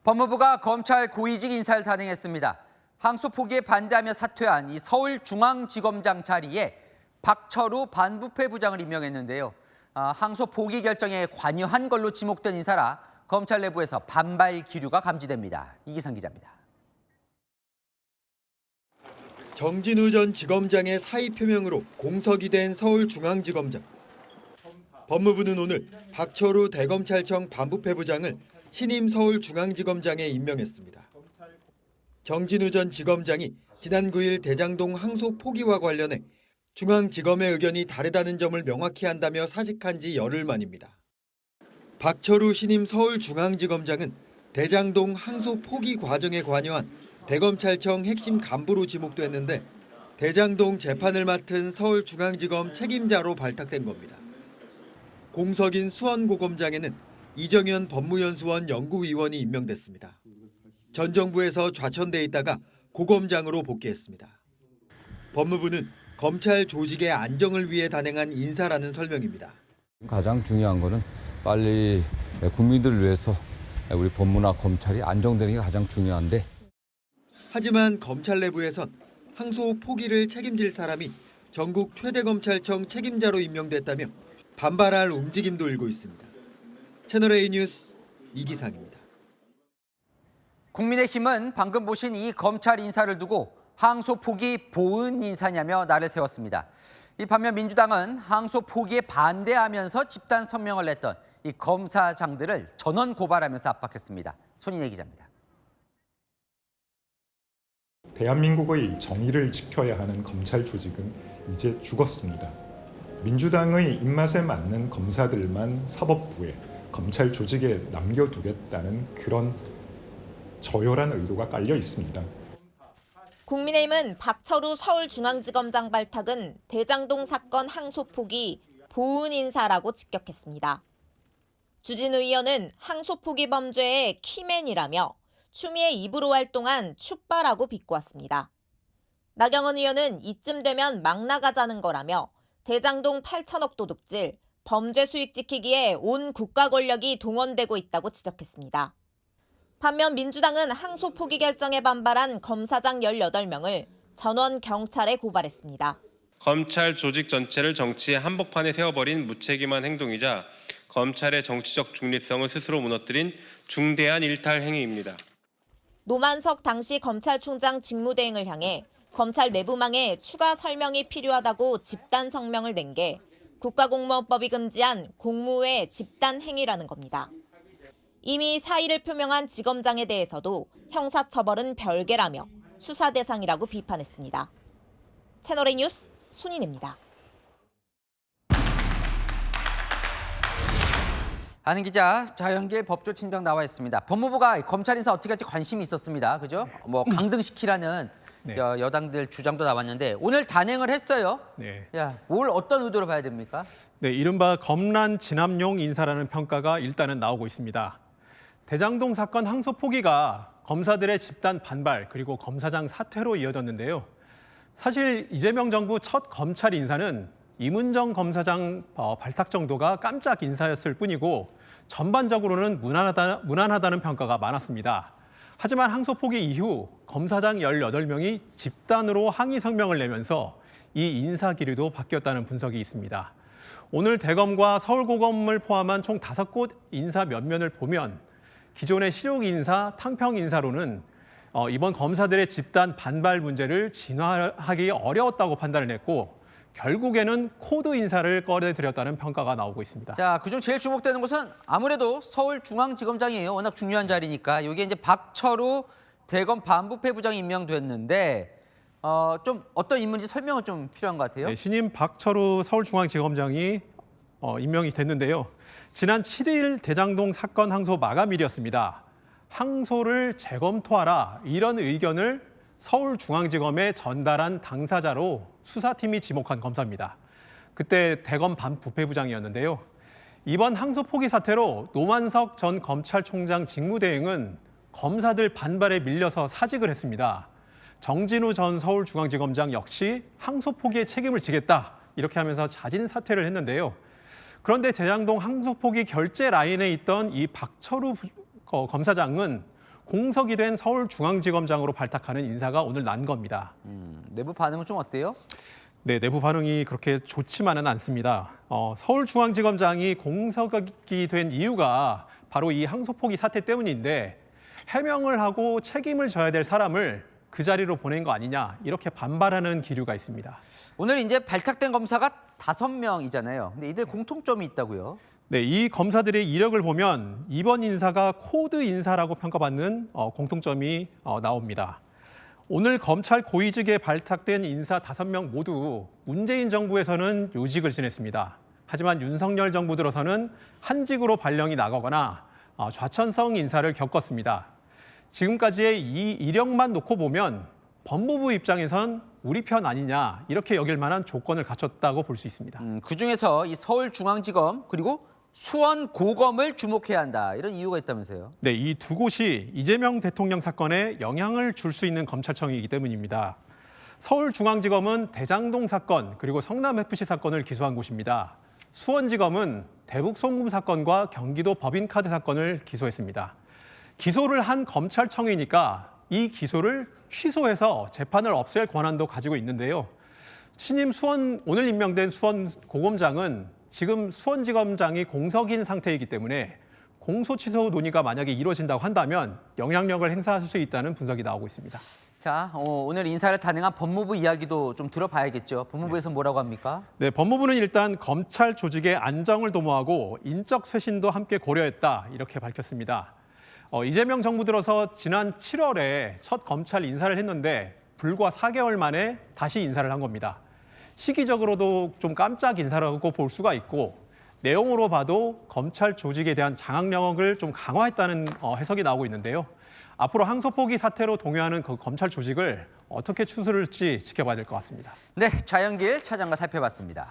법무부가 검찰 고위직 인사를 단행했습니다. 항소 포기에 반대하며 사퇴한 이 서울중앙지검장 자리에 박철우 반부패 부장을 임명했는데요. 항소 포기 결정에 관여한 걸로 지목된 인사라 검찰 내부에서 반발 기류가 감지됩니다. 이기상 기자입니다. 정진우 전 지검장의 사의 표명으로 공석이 된 서울중앙지검장. 법무부는 오늘 박철우 대검찰청 반부패 부장을 신임 서울중앙지검장에 임명했습니다. 정진우 전 지검장이 지난 9일 대장동 항소 포기와 관련해 중앙지검의 의견이 다르다는 점을 명확히 한다며 사직한 지 열흘 만입니다. 박철우 신임 서울중앙지검장은 대장동 항소 포기 과정에 관여한 대검찰청 핵심 간부로 지목됐는데 대장동 재판을 맡은 서울중앙지검 책임자로 발탁된 겁니다. 공석인 수원고검장에는 이정현 법무연수원 연구위원이 임명됐습니다. 전 정부에서 좌천돼 있다가 고검장으로 복귀했습니다. 법무부는 검찰 조직의 안정을 위해 단행한 인사라는 설명입니다. 가장 중요한 거는 빨리 국민들을 위해서 우리 법무나 검찰이 안정되는 게 가장 중요한데. 하지만 검찰 내부에선 항소 포기를 책임질 사람이 전국 최대검찰청 책임자로 임명됐다며 반발할 움직임도 일고 있습니다. 채널A 뉴스 이기상입니다. 국민의힘은 방금 보신 이 검찰 인사를 두고 항소 포기 보은 인사냐며 날을 세웠습니다. 이 반면 민주당은 항소 포기에 반대하면서 집단 성명을 냈던 이 검사장들을 전원 고발하면서 압박했습니다. 손인혜 기자입니다. 대한민국의 정의를 지켜야 하는 검찰 조직은 이제 죽었습니다. 민주당의 입맛에 맞는 검사들만 사법부에 검찰 조직에 남겨두겠다는 그런 저열한 의도가 깔려 있습니다. 국민의힘은 박철우 서울중앙지검장 발탁은 대장동 사건 항소 포기 보은 인사라고 직격했습니다. 주진우 의원은 항소 포기 범죄의 키맨이라며 추미애 입으로 활동한 축바라고 비꼬았습니다. 나경원 의원은 이쯤 되면 막 나가자는 거라며 대장동 8천억 도둑질, 범죄 수익 지키기에 온 국가 권력이 동원되고 있다고 지적했습니다. 반면 민주당은 항소 포기 결정에 반발한 검사장 18명을 전원 경찰에 고발했습니다. 검찰 조직 전체를 정치의 한복판에 세워버린 무책임한 행동이자 검찰의 정치적 중립성을 스스로 무너뜨린 중대한 일탈 행위입니다. 노만석 당시 검찰총장 직무대행을 향해 검찰 내부망에 추가 설명이 필요하다고 집단 성명을 낸 게 국가공무원법이 금지한 공무외 집단 행위라는 겁니다. 이미 사의를 표명한 지검장에 대해서도 형사처벌은 별개라며 수사 대상이라고 비판했습니다. 채널A 뉴스 손인혜입니다. 아는 기자, 자연계 법조팀장 나와 있습니다. 법무부가 검찰 인사 어떻게 할지 관심이 있었습니다. 그죠? 강등시키라는 네. 여당들 주장도 나왔는데 오늘 단행을 했어요. 네. 뭘 어떤 의도로 봐야 됩니까? 네, 이른바 검란 진압용 인사라는 평가가 일단은 나오고 있습니다. 대장동 사건 항소 포기가 검사들의 집단 반발 그리고 검사장 사퇴로 이어졌는데요. 사실 이재명 정부 첫 검찰 인사는 이문정 검사장 발탁 정도가 깜짝 인사였을 뿐이고 전반적으로는 무난하다는 평가가 많았습니다. 하지만 항소 포기 이후 검사장 18명이 집단으로 항의 성명을 내면서 이 인사 기류도 바뀌었다는 분석이 있습니다. 오늘 대검과 서울고검을 포함한 총 5곳 인사 면면을 보면 기존의 실효 인사, 탕평 인사로는 이번 검사들의 집단 반발 문제를 진화하기 어려웠다고 판단을 했고 결국에는 코드 인사를 꺼내들였다는 평가가 나오고 있습니다. 자, 그중 제일 주목되는 것은 아무래도 서울중앙지검장이에요. 워낙 중요한 자리니까. 이게 이제 박철우 대검 반부패 부장이 임명됐는데 좀 어떤 인물인지 설명은 좀 필요한 것 같아요. 네, 신임 박철우 서울중앙지검장이 임명이 됐는데요. 지난 7일 대장동 사건 항소 마감일이었습니다. 항소를 재검토하라 이런 의견을 서울중앙지검에 전달한 당사자로 수사팀이 지목한 검사입니다. 그때 대검 반부패부장이었는데요. 이번 항소 포기 사태로 노만석 전 검찰총장 직무대행은 검사들 반발에 밀려서 사직을 했습니다. 정진우 전 서울중앙지검장 역시 항소 포기에 책임을 지겠다 이렇게 하면서 자진 사퇴를 했는데요. 그런데 대장동 항소 포기 결재 라인에 있던 이 박철우 검사장은 공석이 된 서울중앙지검장으로 발탁하는 인사가 오늘 난 겁니다. 내부 반응은 좀 어때요? 네, 내부 반응이 그렇게 좋지만은 않습니다. 서울중앙지검장이 공석이 된 이유가 바로 이 항소포기 사태 때문인데 해명을 하고 책임을 져야 될 사람을 그 자리로 보낸 거 아니냐 이렇게 반발하는 기류가 있습니다. 오늘 이제 발탁된 검사가 5명이잖아요. 근데 이들 공통점이 있다고요? 네, 이 검사들의 이력을 보면 이번 인사가 코드 인사라고 평가받는 공통점이 나옵니다. 오늘 검찰 고위직에 발탁된 인사 5명 모두 문재인 정부에서는 요직을 지냈습니다. 하지만 윤석열 정부 들어서는 한직으로 발령이 나가거나 좌천성 인사를 겪었습니다. 지금까지의 이 이력만 놓고 보면 법무부 입장에선 우리 편 아니냐 이렇게 여길 만한 조건을 갖췄다고 볼 수 있습니다. 그중에서 이 서울중앙지검 그리고 수원고검을 주목해야 한다. 이런 이유가 있다면서요? 네, 이 두 곳이 이재명 대통령 사건에 영향을 줄 수 있는 검찰청이기 때문입니다. 서울중앙지검은 대장동 사건 그리고 성남FC 사건을 기소한 곳입니다. 수원지검은 대북 송금 사건과 경기도 법인카드 사건을 기소했습니다. 기소를 한 검찰청이니까 이 기소를 취소해서 재판을 없앨 권한도 가지고 있는데요. 신임 오늘 임명된 수원고검장은 지금 수원지검장이 공석인 상태이기 때문에 공소 취소 논의가 만약에 이루어진다고 한다면 영향력을 행사할 수 있다는 분석이 나오고 있습니다. 자, 오늘 인사를 단행한 법무부 이야기도 좀 들어봐야겠죠. 법무부에서 뭐라고 합니까? 네, 법무부는 일단 검찰 조직의 안정을 도모하고 인적 쇄신도 함께 고려했다 이렇게 밝혔습니다. 이재명 정부 들어서 지난 7월에 첫 검찰 인사를 했는데 불과 4개월 만에 다시 인사를 한 겁니다. 시기적으로도 좀 깜짝 인사라고 볼 수가 있고 내용으로 봐도 검찰 조직에 대한 장악력을 좀 강화했다는 해석이 나오고 있는데요. 앞으로 항소포기 사태로 동요하는 그 검찰 조직을 어떻게 추스를지 지켜봐야 될 것 같습니다. 네, 좌연길 차장과 살펴봤습니다.